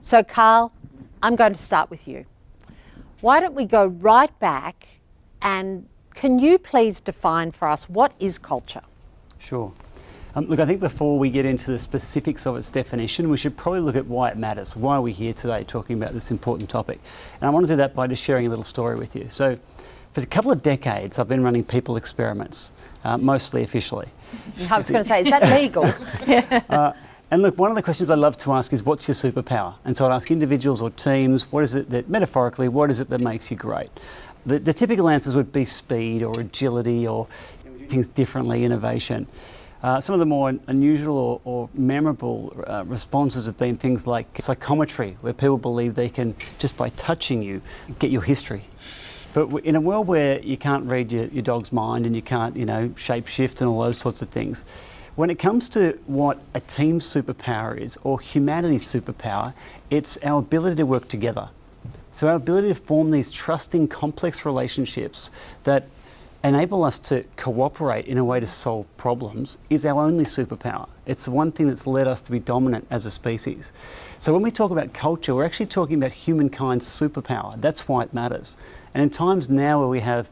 So Karl, I'm going to start with you. Why don't we go right back, and can you please define for us what is culture? Sure. Look, I think before we get into the specifics of its definition, we should probably look at why it matters. Why are we here today talking about this important topic? And I want to do that by just sharing a little story with you. So, for a couple of decades, I've been running people experiments, mostly officially. I was going to say, is that legal? And look, one of the questions I love to ask is, what's your superpower? And so I'd ask individuals or teams, what is it that, metaphorically, what is it that makes you great? The typical answers would be speed or agility or things differently, innovation. Some of the more unusual or memorable responses have been things like psychometry, where people believe they can, just by touching you, get your history. But in a world where you can't read your dog's mind and you can't, shape shift and all those sorts of things, when it comes to what a team's superpower is, or humanity's superpower, it's our ability to work together. So our ability to form these trusting, complex relationships that enable us to cooperate in a way to solve problems is our only superpower. It's the one thing that's led us to be dominant as a species. So when we talk about culture, we're actually talking about humankind's superpower. That's why it matters. And in times now where we have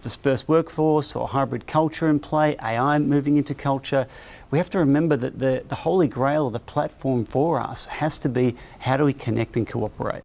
dispersed workforce or hybrid culture in play, AI moving into culture, we have to remember that the holy grail, the platform for us, has to be, how do we connect and cooperate?